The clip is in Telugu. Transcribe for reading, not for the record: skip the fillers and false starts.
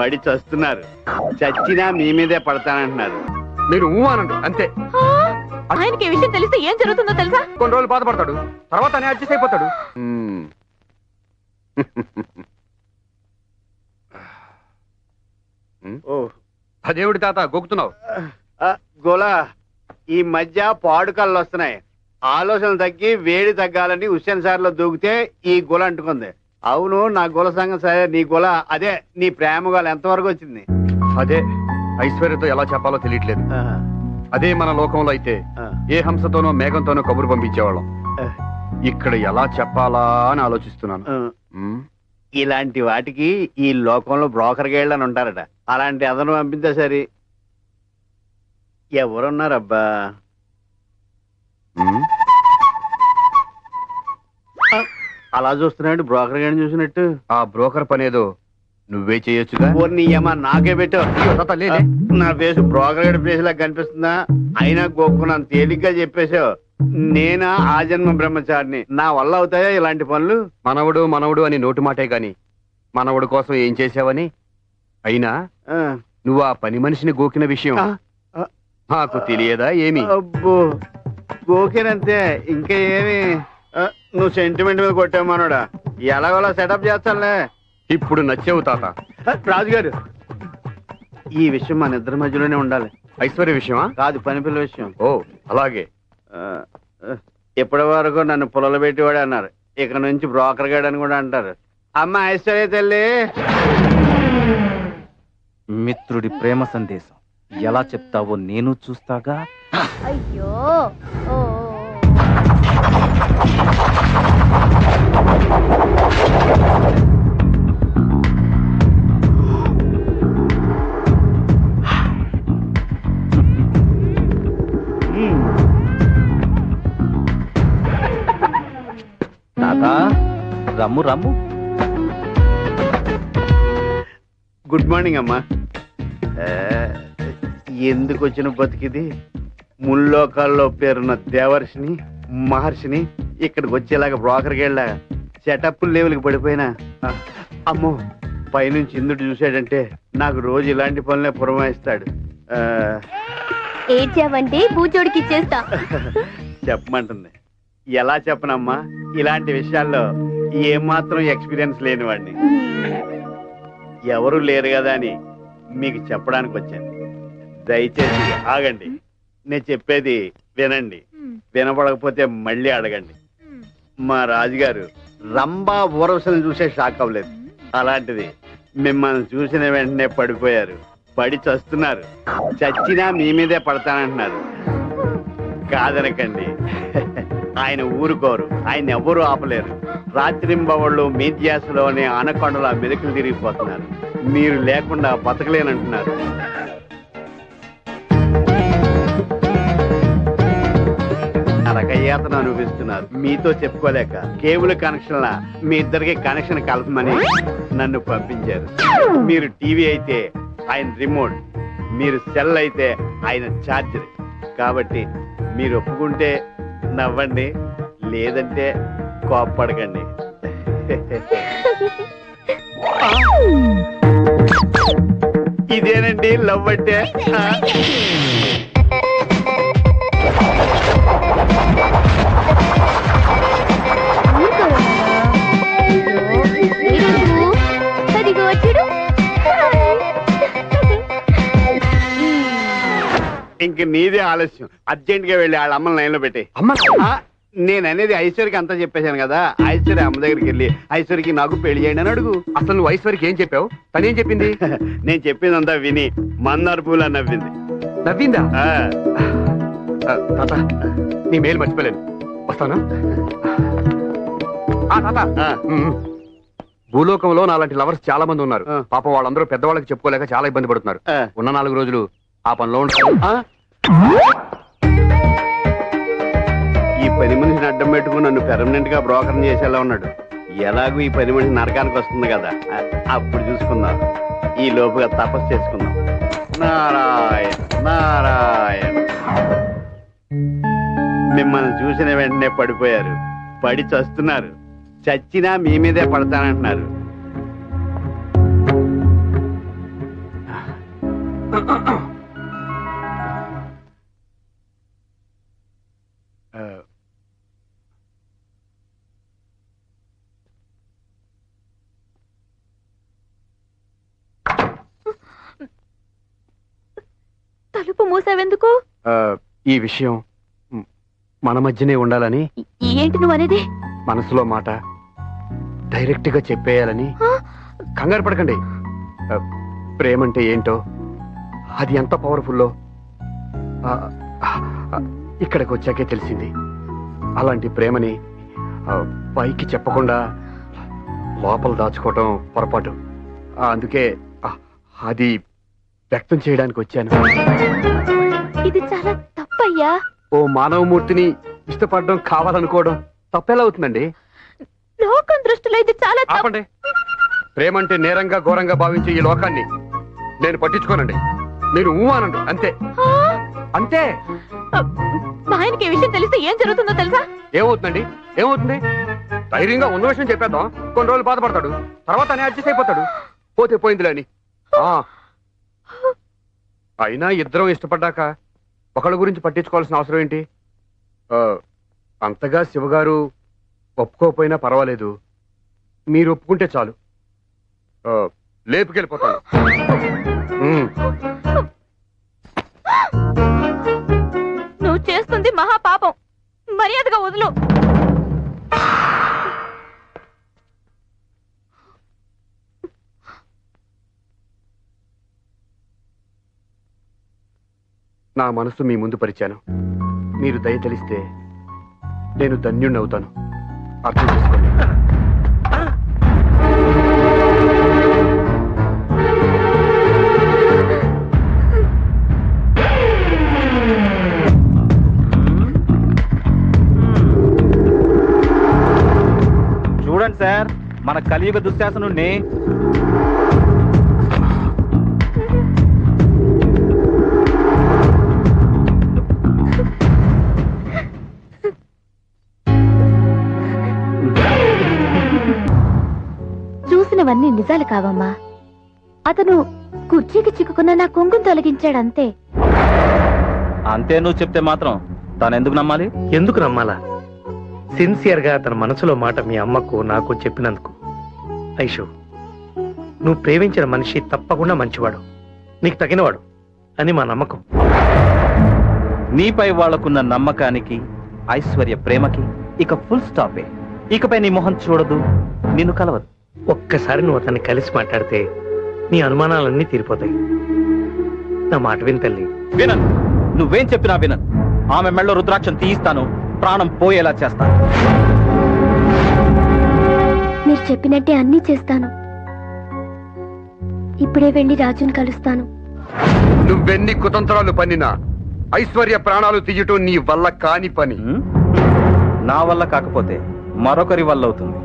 పడి చస్తున్నారు. చచ్చినా మీ మీదే పడతానంటున్నారు. మీరు అనండి అంతే. ఆయనకి ఈ విషయం తెలిస్తే ఏం జరుగుతుందో తెలుసా? కొన్ని రోజులు బాధపడతాడు, తర్వాత అనే అడ్జస్ట్ అయిపోతాడు. ఓ అదేవిడి తాత గోకుతున్నావు? గోలా, ఈ మధ్య పాడు కళ్ళు వస్తున్నాయి. ఆలోచనలు తగ్గి వేడి తగ్గాలని హుస్సేన్ సార్ లో దూకితే ఈ గొల అంటుకుంది. అవును, నా గొల సంగం సరే, నీ గొల అదే నీ ప్రేమ గొల ఎంతవరకు వచ్చింది? అదే ఐశ్వర్యతో ఎలా చెప్పాలో తెలియట్లేదు. అదే మన లోకంలో అయితే ఏ హంసతోనో మేఘంతోనో కబురు పంపించేవాళ్ళం. ఇక్కడ ఎలా చెప్పాలా అని ఆలోచిస్తున్నాను. ఇలాంటి వాటికి ఈ లోకంలో బ్రోకర్ గేళ్ళు అని ఉంటారట. అలాంటి అదను పంపితే సరే. ఎవరున్నారబ్బా? అలా చూస్తున్నాడు బ్రోకర్ గారిని చూసినట్టు. ఆ బ్రోకర్ పనేదో నువ్వే చేయొచ్చుగా. నీ ఏమా నాకే పెట్టు. నా ఫేసు బ్రోకర్ గారి ఫేస్ లాగా కనిపిస్తుందా? అయినా గోక్కున్నాను తేలిగ్గా చెప్పేశావు. నేనా ఆ జన్మ బ్రహ్మచారిని, నా వల్ల అవుతాయా ఇలాంటి పనులు? మనవడు మనవడు అని నోటు మాటే గాని మనవడు కోసం ఏం చేసావని. అయినా నువ్వు ఆ పని మనిషిని గోకిన విషయం నాకు తెలియదా ఏమి? అబ్బో, గోకేనంతే, ఇంకా ఏమి? నువ్వు సెంటిమెంట్ మీద కొట్టావు మనోడా. ఎలాగోలా సెటప్ చేస్తానులే. ఇప్పుడు నచ్చావు తాత. రాజుగారు, ఈ విషయం మన ఇద్దరి మధ్యలోనే ఉండాలి. ఐశ్వర్య విషయమా? కాదు, పని పిల్ల విషయం. ఓ అలాగే. ఇప్పటి వరకు నన్ను పొలలు పెట్టేవాడు అన్నారు. ఇక నుంచి బ్రోకర్ గాడు అని కూడా అంటారు. అమ్మ ఐశ్వర్య తల్లి. మిత్రుడి ప్రేమ సందేశం ఎలా చెప్తావో నేను చూస్తాగా. అయ్యో, తాత రమ్ము రమ్ము. గుడ్ మార్నింగ్ అమ్మా. ఎందుకు వచ్చిన బతికిది? ముల్లోకాల్లో పేరున్న దేవర్షిని మహర్షిని ఇక్కడికి వచ్చేలాగా బ్రోకర్కి వెళ్ళా సెటప్ లెవెల్కి పడిపోయినా. అమ్మో, పైనుంచి ఇందుడు చూసాడంటే నాకు రోజు ఇలాంటి పనులే పురమాయిస్తాడు. ఏడ్చావంటే బూచోడికి ఇచ్చేస్తా. చెప్పమంటుంది. ఎలా చెప్పనమ్మా, ఇలాంటి విషయాల్లో ఏమాత్రం ఎక్స్పీరియన్స్ లేని వాడిని. ఎవరు లేరు కదా అని మీకు చెప్పడానికి వచ్చాను. దయచేసి ఆగండి, నేను చెప్పేది వినండి. వినపడకపోతే మళ్ళీ అడగండి. మా రాజుగారు రంభా ఊరవశలను చూసే షాక్ అవ్వలేదు. అలాంటిది మిమ్మల్ని చూసిన వెంటనే పడిపోయారు. పడి చస్తున్నారు. చచ్చినా మీ మీదే పడతానంటున్నారు. కాదనకండి, ఆయన ఊరుకోరు. ఆయన ఎవ్వరూ ఆపలేరు. రాత్రింబవళ్ళు మీ ధ్యాసలోనే ఆనకొండలా మెరుకులు తిరిగిపోతున్నారు. మీరు లేకుండా బతకలేనంటున్నారు. నరకయాతన అనుభవిస్తున్నారు. మీతో చెప్పుకోలేక కేబుల్ కనెక్షన్ లా మీ ఇద్దరికి కనెక్షన్ కలపమని నన్ను పంపించారు. మీరు టీవీ అయితే ఆయన రిమోట్, మీరు సెల్ అయితే ఆయన ఛార్జర్. కాబట్టి మీరు ఒప్పుకుంటే నవ్వండి, లేదంటే కోప్పడకండి. ఇదేనండి లవ్ అంటే. ఇంక నీదే ఆలస్యం. అర్జెంట్ గా వెళ్ళి వాళ్ళ అమ్మని లైన్ లో పెట్టి. నేను అనేది ఐశ్వర్యకి అంతా చెప్పేశాను కదా. ఐశ్వర్య అమ్మ దగ్గరికి వెళ్ళి ఐశ్వర్యకి నాకు పెళ్లి చేయండి అని అడుగు. అసలు నువ్వు ఐశ్వర్యకి ఏం చెప్పావు? తనేం చెప్పింది? నేను చెప్పిందంతా విని మందార పూల నవ్వింది. నవ్విందా? తాత, నీ మేలు మర్చిపోలేను. వస్తాను. భూలోకంలో నాలాంటి లవర్స్ చాలా మంది ఉన్నారు. పాపం వాళ్ళందరూ పెద్దవాళ్ళకి చెప్పుకోలేక చాలా ఇబ్బంది పడుతున్నారు. ఉన్న 4 రోజులు ఆ పనిలో ఉంటారు. ఈ పని మనిషిని అడ్డం పెట్టుకుని నన్ను పెర్మనెంట్ గా బ్రోకర్ చేసేలా ఉన్నాడు. ఎలాగూ ఈ పని మనిషి నరకానికి వస్తుంది కదా, అప్పుడు చూసుకుందాం. ఈ లోపుగా తపస్సు చేసుకుందాం. నారాయణ నారాయణ. మిమ్మల్ని చూసిన వెంటనే పడిపోయారు. పడి చస్తున్నారు. చచ్చినా మీ మీదే పడతానంటున్నారు. ఆ, తలుపు మూసావెందుకు? ఆ, ఈ విషయం మన మధ్యనే ఉండాలని, ఏంటి నువ్వు అనేది? మనసులో మాట డైరెక్ట్ గా చెప్పేయాలని. కంగారు పడకండి. ఆ, ప్రేమంటే ఏంటో, అది ఎంత పవర్ఫుల్లో ఆ, ఆ, ఇక్కడికి వచ్చాకే తెలిసింది. అలాంటి ప్రేమని పైకి చెప్పకుండా లోపల దాచుకోవటం పొరపాటు. అందుకే అది వ్యక్తం చేయడానికి వచ్చాను. ఇది చాలా తప్పయ్యా. ఓ మానవమూర్తిని ఇష్టపడడం కావాలనుకోవడం తప్పెలా అవుతుందండి? లోకం దృష్టిలో ఇది చాలా తప్పు. ఆపండి. ప్రేమంటే నేరంగా ఘోరంగా భావించే ఈ లోకాన్ని నేను పట్టించుకోనండి. మీరు ఊహానండి, అంతే ఆ, అంతే. మా ఆయనకి ఈ విషయం తెలిస్తే ఏం జరుగుతుందో తెలుసా? ఏమవుతుందండి? ఏమవుతుంది? ధైర్యంగా ఉన్న విషయం చెప్పేద్దాం. కొన్ని రోజులు బాధపడతాడు, తర్వాత అనే అడ్జస్ట్ అయిపోతాడు. పోతే పోయిందిలే అని. అయినా ఇద్దరం ఇష్టపడ్డాక ఒకళ్ళ గురించి పట్టించుకోవాల్సిన అవసరం ఏంటి? అంతగా శివగారు ఒప్పుకోకపోయినా పర్వాలేదు, మీరు ఒప్పుకుంటే చాలు. లేపుకెళ్ళిపోతాను. నువ్వు చేస్తుంది మహాపాపం. మర్యాదగా వదులు. నా మనసు మీ ముందు పరిచాను. మీరు దయ తెలిస్తే నేను ధన్యుణ్ణవుతాను. అర్థం చేసుకోండి. చూడండి సార్, మన కలియుగ దుశ్శాసనుణ్ణి. చూసినవన్నీ నిజాలు కావమ్మా. అతను కుర్చీకి చిక్కుకున్న నా కొంగును తొలగించాడంతే. అంతే నువ్వు చెప్తే మాత్రం తను ఎందుకు నమ్మాలి? ఎందుకు నమ్మాలా? సిన్సియర్ గా తన మనసులో మాట మీ అమ్మకు నాకు చెప్పినందుకు. ఐషు, నువ్వు ప్రేమించిన మనిషి తప్పకుండా మంచివాడు, నీకు తగినవాడు అని మా నమ్మకం. నీపై వాళ్లకున్న నమ్మకానికి, ఐశ్వర్య ప్రేమకి ఇక ఫుల్ స్టాపే. ఇకపై నీ మొహం చూడదు, నిన్ను కలవదు. ఒక్కసారి నువ్వు అతన్ని కలిసి మాట్లాడితే నీ అనుమానాలన్నీ తీరిపోతాయి. నా మాట విని తల్లి. వినను, నువ్వేం చెప్పినా వినను. ఆమె మెళ్ళో రుద్రాక్షం తీయిస్తాను, ప్రాణం పోయేలా చేస్తాను. మీరు చెప్పినట్టే అన్నీ చేస్తాను. ఇప్పుడే వెళ్ళి రాజుని కలుస్తాను. నువ్వెన్ని కుతంత్రాలు పన్నినా ఐశ్వర్య ప్రాణాలు తీయటం నీ వల్ల కాని పని. నా వల్ల కాకపోతే మరొకరి వల్ల అవుతుంది.